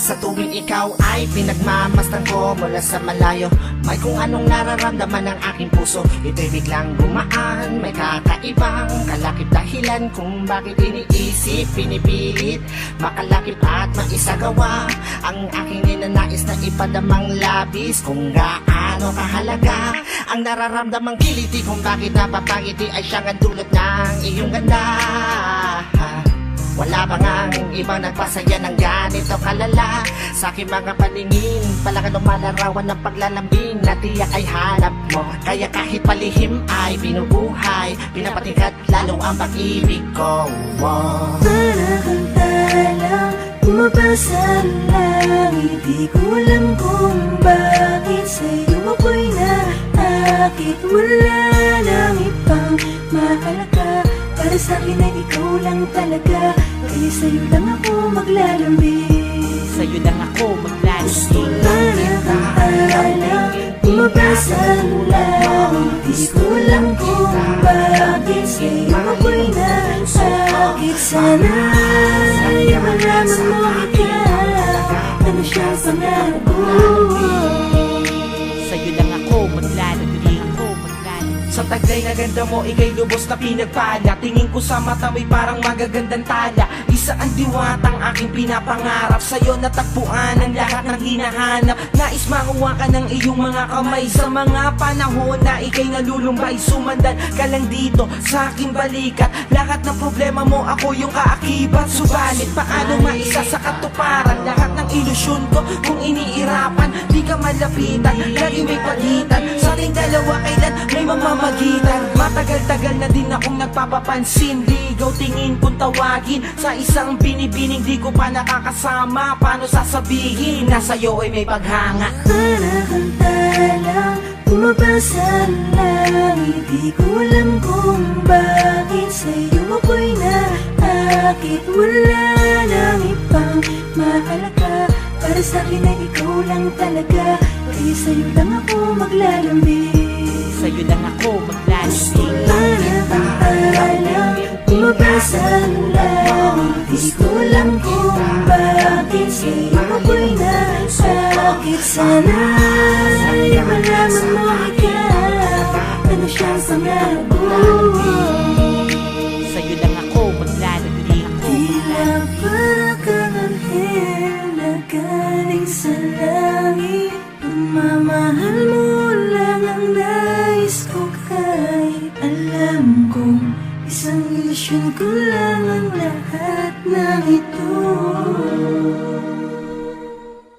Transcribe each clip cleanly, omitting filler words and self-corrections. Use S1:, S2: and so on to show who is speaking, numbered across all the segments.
S1: Sa tuwing ikaw ay pinagmamasdan ko mula sa malayo, may kung anong nararamdaman ng aking puso. Ito'y biglang gumaan, may kakaibang kalakip dahilan kung bakit iniisip, pinipilit makalakip at maisagawa ang aking ninanais na ipadamang labis. Kung gaano kahalaga ang nararamdamang kiliti, kung bakit napapangiti ay siyang ang dulot ng iyong ganda. Wala ba ngang ibang nagpasaya ng ganito kalala? Sa aking mga paningin, palakan lumalarawan ng paglalambing na tiyak ay hanap mo. Kaya kahit palihim ay binubuhay, pinapatingkat lalo ang pag-ibig ko.
S2: Para kang talang bumabasa ang langit, di ko alam kung bakit sa'yo ako'y naakit. Wala nang ibang mahalaga, para sa'kin ay ikaw lang talaga. Kaya sa'yo lang ako maglalambing,
S3: sa'yo lang ako maglalambing.
S2: para kang talang bumabasa ang langit, di ko alam kung bakit sa'yo ako'y naakit. Sana ay malaman mo ikaw, ano siyang pangarap ko.
S3: Sa'yo lang ako maglalambing, ako maglalambing.
S4: Sa taglay na ganda mo, ika'y lubos na pinagpala. Tingin ko sa mata mo'y parang magagandang tala. Isa ang diwatang aking pinapangarap, sa'yo natagpuan ang lahat ng hinahanap. Nais makuha ka ng iyong mga kamay sa mga panahon na ika'y nalulumbay. Sumandan ka lang dito sa aking balikat, lahat ng problema mo ako yung kaakibat. Subalit paano maisa sa katuparan lahat ng ilusyon ko kung iniirapan? Di ka malapitan, lagi may pagitan sa ating dalawa, kailan may mamamagitan. Matagal-tagal na din akong nagpapapansin, ligaw tingin kung tawagin sa isang binibining di ko pa nakakasama. Paano sasabihin na sa'yo ay may paghanga?
S2: Para kang talang bumabasa ang langit, di ko alam kung bakit sa'yo ako'y naakit. Wala nang ibang mahalaga, para sa'kin ay ikaw lang talaga. Kaya sa'yo lang ako maglalambing,
S3: Sa'yo lang ako maglalambing.
S2: para kang talang bumabasa ang langit, di ko alam kung bakit sa'yo ako'y naakit. Sana ay malaman mo ikaw, ano siyang pangarap ko.
S3: Sa'yo lang ako maglalambing, ako
S2: Tila para kang anghel na galing sa langit, pagmamahal mo lang ang nais ko. Kahit alam kong isang ilusyon ko lang ang lahat ng ito,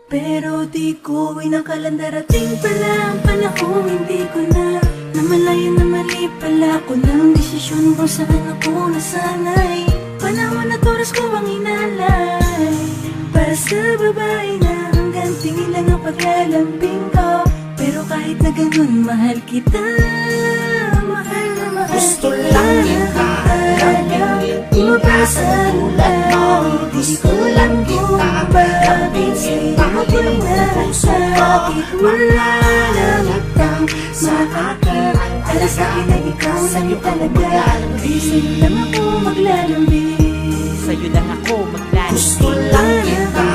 S2: pero di ko inakalang darating pala ang panahong hindi ko na namalayan na mali pala ko ng desisyon kung saan ako nasanay. Panahon at oras ko ang inalay para sa babae na hanggang tingin lang ang paglalambing ko. Pero kahit na ganun, mahal kita, mahal na mahal
S1: Gusto
S2: kita.
S1: lang kita lambingin,
S2: Bumabasa ang langit, di ko lang kung bakit sa'yo ako'y naakit. Wala nang ibang makakit, para sa'kin ay ikaw lang talaga. Kaya sa'yo lang ako maglalambing,
S3: Sa'yo lang ako
S1: gusto
S3: maglalambing.
S1: lang kita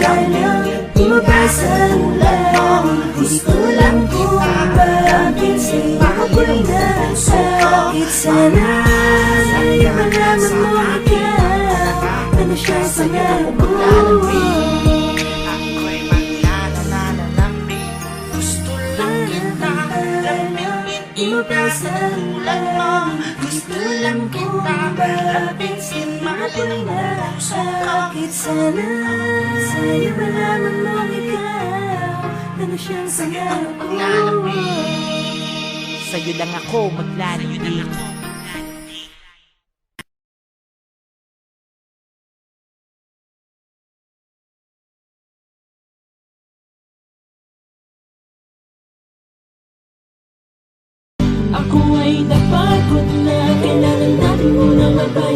S1: lambingin.
S2: bumabasa ang langit, di ko lang kung bakit sa'yo ako'y naakit. Sana ay malaman mo ikaw, ano siyang pangarap ko.
S1: Ako'y maglalalambing, gusto lang kita lambingin.
S2: Bumabasa ang langit,
S1: Gusto lang kita lambingin, mahalin mo puso ko.
S2: naakit. Sana sa'yo malaman mo ikaw, ano siyang pangarap ko.
S3: Sa'yo lang ako maglalambing.
S2: Ako ay napagod na, kailangan natin munang magbago.